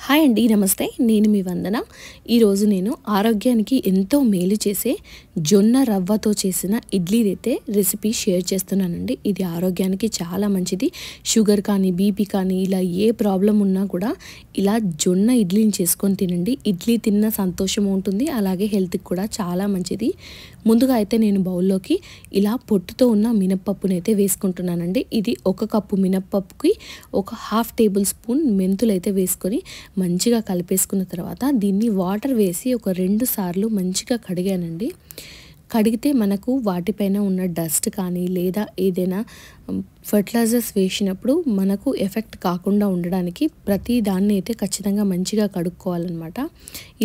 Hi అండి, నమస్తే. నేను మీ వందన. ఈరోజు నేను ఆరోగ్యానికి ఎంతో మేలు చేసే జొన్న రవ్వతో చేసిన ఇడ్లీదైతే రెసిపీ షేర్ చేస్తున్నానండి. ఇది ఆరోగ్యానికి చాలా మంచిది. షుగర్ కానీ, బీపీ కానీ ఇలా ఏ ప్రాబ్లం ఉన్నా కూడా ఇలా జొన్న ఇడ్లీని చేసుకొని తినండి. ఇడ్లీ తిన్న సంతోషం ఉంటుంది, అలాగే హెల్త్కి కూడా చాలా మంచిది. ముందుగా అయితే నేను బౌల్లోకి ఇలా పొట్టుతో ఉన్న మినప్పప్పుని అయితే వేసుకుంటున్నానండి. ఇది 1 కప్పు మినప్పప్పుకి 1/2 టేబుల్ స్పూన్ మెంతులు అయితే వేసుకొని మంచిగా కలిపేసుకున్న తర్వాత దీన్ని వాటర్ వేసి ఒక 2 సార్లు మంచిగా కడిగానండి. కడిగితే మనకు వాటిపైన ఉన్న డస్ట్ కానీ లేదా ఏదైనా ఫర్టిలైజర్స్ వేసినప్పుడు మనకు ఎఫెక్ట్ కాకుండా ఉండడానికి ప్రతి దాన్ని అయితే ఖచ్చితంగా మంచిగా కడుక్కోవాలన్నమాట.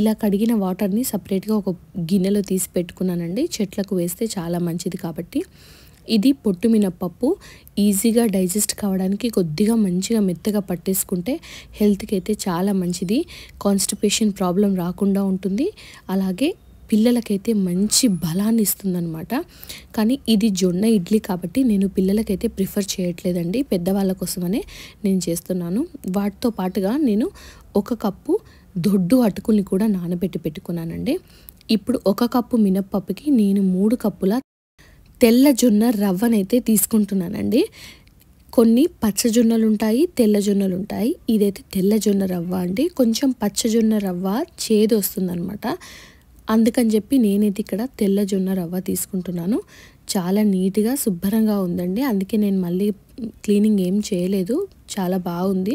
ఇలా కడిగిన వాటర్ని సపరేట్గా ఒక గిన్నెలో తీసి పెట్టుకున్నానండి. చెట్లకు వేస్తే చాలా మంచిది కాబట్టి. ఇది పొట్టు మినప్పప్పు ఈజీగా డైజెస్ట్ కావడానికి కొద్దిగా మంచిగా మెత్తగా పట్టేసుకుంటే హెల్త్కి అయితే చాలా మంచిది. కాన్స్టిపేషన్ ప్రాబ్లం రాకుండా ఉంటుంది, అలాగే పిల్లలకైతే మంచి బలాన్ని ఇస్తుందన్నమాట. కానీ ఇది జొన్న ఇడ్లీ కాబట్టి నేను పిల్లలకైతే ప్రిఫర్ చేయట్లేదండి, పెద్దవాళ్ళ కోసమనే నేను చేస్తున్నాను. వాటితో పాటుగా నేను 1 కప్పు దొడ్డు అటుకుల్ని కూడా నానబెట్టి పెట్టుకున్నానండి. ఇప్పుడు 1 కప్పు మినప్పప్పుకి నేను 3 కప్పుల తెల్ల జొన్న రవ్వనైతే తీసుకుంటున్నానండి. కొన్ని పచ్చజొన్నలు ఉంటాయి, తెల్ల జొన్నలు ఉంటాయి. ఇదైతే తెల్ల జొన్న రవ్వ అండి. కొంచెం పచ్చజొన్న రవ్వ చేదు వస్తుందన్నమాట. అందుకని చెప్పి నేనైతే ఇక్కడ తెల్ల జొన్న రవ్వ తీసుకుంటున్నాను. చాలా నీట్గా శుభ్రంగా ఉందండి, అందుకే నేను మళ్ళీ క్లీనింగ్ ఏం చేయలేదు, చాలా బాగుంది.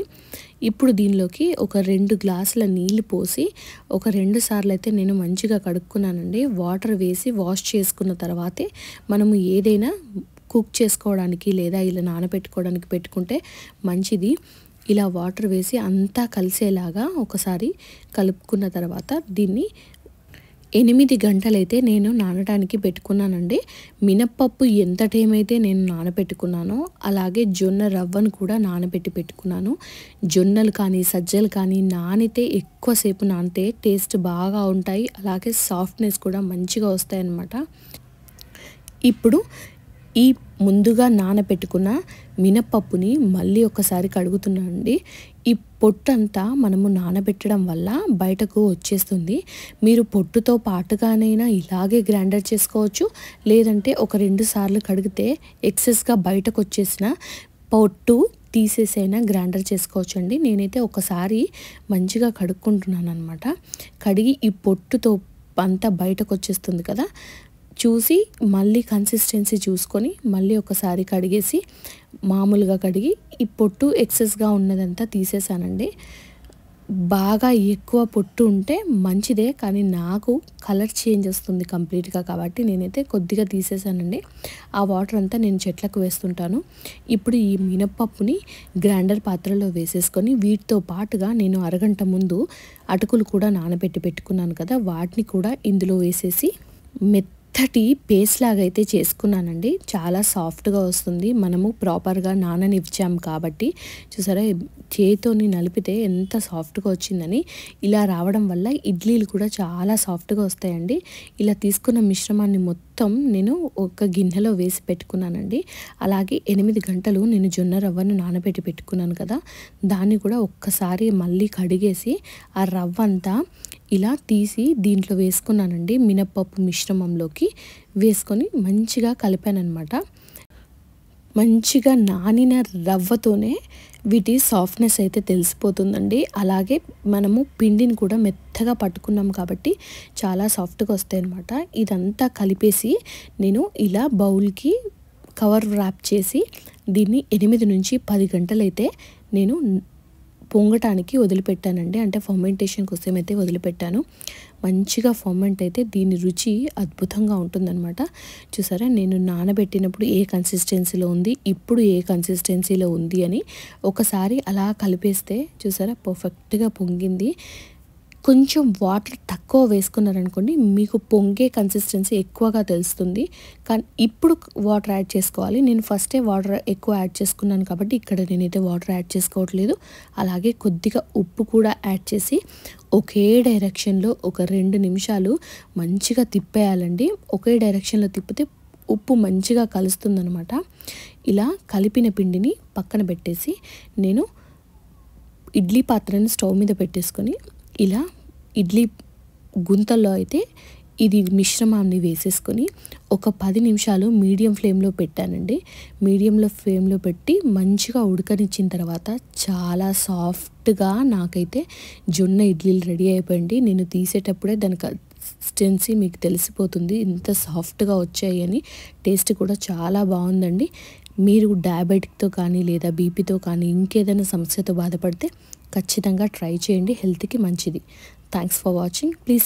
ఇప్పుడు దీనిలోకి ఒక 2 గ్లాసుల నీళ్ళు పోసి ఒక 2 సార్లు అయితే నేను మంచిగా కడుక్కున్నానండి. వాటర్ వేసి వాష్ చేసుకున్న తర్వాతే మనము ఏదైనా కుక్ చేసుకోవడానికి లేదా ఇలా నానబెట్టుకోవడానికి పెట్టుకుంటే మంచిది. ఇలా వాటర్ వేసి అంతా కలిసేలాగా ఒకసారి కలుపుకున్న తర్వాత దీన్ని 8 గంటలైతే నేను నానడానికి పెట్టుకున్నానండి. మినప్పప్పు ఎంత టైం అయితే నేను నానబెట్టుకున్నానో అలాగే జొన్న రవ్వను కూడా నానబెట్టి పెట్టుకున్నాను. జొన్నలు కానీ సజ్జలు కానీ నానితే ఎక్కువసేపు నానితే టేస్ట్ బాగా ఉంటాయి, అలాగే సాఫ్ట్నెస్ కూడా మంచిగా వస్తాయి అన్నమాట. ఇప్పుడు ఈ ముందుగా నానబెట్టుకున్న మినప్పప్పుని మళ్ళీ ఒకసారి కడుగుతున్నానండి. ఈ పొట్టంతా మనము నానబెట్టడం వల్ల బయటకు వచ్చేస్తుంది. మీరు పొట్టుతో పాటుగానైనా ఇలాగే గ్రైండర్ చేసుకోవచ్చు, లేదంటే ఒక 2 సార్లు కడిగితే ఎక్సెస్గా బయటకు వచ్చేసిన పొట్టు తీసేసైనా గ్రైండర్ చేసుకోవచ్చు అండి. నేనైతే ఒకసారి మంచిగా కడుక్కుంటున్నాను అనమాట. కడిగి ఈ పొట్టుతో అంతా బయటకు వచ్చేస్తుంది కదా, చూసి మళ్ళీ కన్సిస్టెన్సీ చూసుకొని మళ్ళీ ఒకసారి కడిగేసి మామూలుగా కడిగి ఈ పొట్టు ఎక్సెస్గా ఉన్నదంతా తీసేసానండి. బాగా ఎక్కువ పొట్టు ఉంటే మంచిదే, కానీ నాకు కలర్ చేంజ్ వస్తుంది కంప్లీట్గా కాబట్టి నేనైతే కొద్దిగా తీసేసానండి. ఆ వాటర్ అంతా నేను చెట్లకు వేస్తుంటాను. ఇప్పుడు ఈ మినప్పప్పుని గ్రైండర్ పాత్రలో వేసేసుకొని వీటితో పాటుగా నేను అరగంట ముందు అటుకులు కూడా నానబెట్టి పెట్టుకున్నాను కదా, వాటిని కూడా ఇందులో వేసేసి మెత్తటి పేస్ట్ లాగా అయితే చేసుకున్నానండి. చాలా సాఫ్ట్గా వస్తుంది, మనము ప్రాపర్గా నాననిచ్చాం కాబట్టి. చూసారా, చేతితోని నలిపితే ఎంత సాఫ్ట్గా వచ్చిందని. ఇలా రావడం వల్ల ఇడ్లీలు కూడా చాలా సాఫ్ట్గా వస్తాయండి. ఇలా తీసుకున్న మిశ్రమాన్ని మొత్తం నేను ఒక గిన్నెలో వేసి పెట్టుకున్నానండి. అలాగే 8 గంటలు నేను జొన్న రవ్వను నానబెట్టి పెట్టుకున్నాను కదా, దాన్ని కూడా ఒక్కసారి మళ్ళీ కడిగేసి ఆ రవ్వ అంతా ఇలా తీసి దీంట్లో వేసుకున్నానండి. మినప్పప్పు మిశ్రమంలోకి వేసుకొని మంచిగా కలిపానమాట. మంచిగా నానిన రవ్వతోనే వీటి సాఫ్ట్నెస్ అయితే తెలిసిపోతుందండి. అలాగే మనము పిండిని కూడా మెత్తగా పట్టుకున్నాం కాబట్టి చాలా సాఫ్ట్గా వస్తాయి అన్నమాట. ఇదంతా కలిపేసి నేను ఇలా బౌల్కి కవర్ ర్యాప్ చేసి దీన్ని 8 నుంచి 10 గంటలైతే నేను పొంగటానికి వదిలిపెట్టానండి. అంటే ఫర్మెంటేషన్ కోసం అయితే వదిలిపెట్టాను. మంచిగా ఫర్మెంట్ అయితే దీని రుచి అద్భుతంగా ఉంటుందన్నమాట. చూసారా, నేను నానబెట్టినప్పుడు ఏ కన్సిస్టెన్సీలో ఉంది, ఇప్పుడు ఏ కన్సిస్టెన్సీలో ఉంది అని ఒకసారి అలా కలిపేస్తే చూసారా పర్ఫెక్ట్గా పొంగింది. కొంచెం వాటర్ తక్కువ వేసుకున్నారనుకోండి, మీకు పొంగే కన్సిస్టెన్సీ ఎక్కువగా తెలుస్తుంది. కానీ ఇప్పుడు వాటర్ యాడ్ చేసుకోవాలి. నేను ఫస్టే వాటర్ ఎక్కువ యాడ్ చేసుకున్నాను కాబట్టి ఇక్కడ నేనైతే వాటర్ యాడ్ చేసుకోవట్లేదు. అలాగే కొద్దిగా ఉప్పు కూడా యాడ్ చేసి ఒకే డైరెక్షన్లో ఒక 2 నిమిషాలు మంచిగా తిప్పేయాలండి. ఒకే డైరెక్షన్లో తిప్పితే ఉప్పు మంచిగా కలుస్తుందనమాట. ఇలా కలిపిన పిండిని పక్కన పెట్టేసి నేను ఇడ్లీ పాత్రని స్టవ్ మీద పెట్టేసుకొని ఇలా ఇడ్లీ గుంతల్లో అయితే ఇది మిశ్రమాన్ని వేసేసుకొని ఒక 10 నిమిషాలు మీడియం ఫ్లేమ్లో పెట్టానండి. మీడియంలో ఫ్లేమ్లో పెట్టి మంచిగా ఉడకనిచ్చిన తర్వాత చాలా సాఫ్ట్గా నాకైతే జొన్న ఇడ్లీలు రెడీ అయిపోయింది. నేను తీసేటప్పుడే దాని కన్సిస్టెన్సీ మీకు తెలిసిపోతుంది ఎంత సాఫ్ట్గా వచ్చాయి అని. టేస్ట్ కూడా చాలా బాగుందండి. మీరు డయాబెటిక్తో కానీ లేదా బీపీతో కానీ ఇంకేదైనా సమస్యతో బాధపడితే ఖచ్చితంగా ట్రై చేయండి, హెల్త్కి మంచిది. Thanks for watching. ప్లీజ్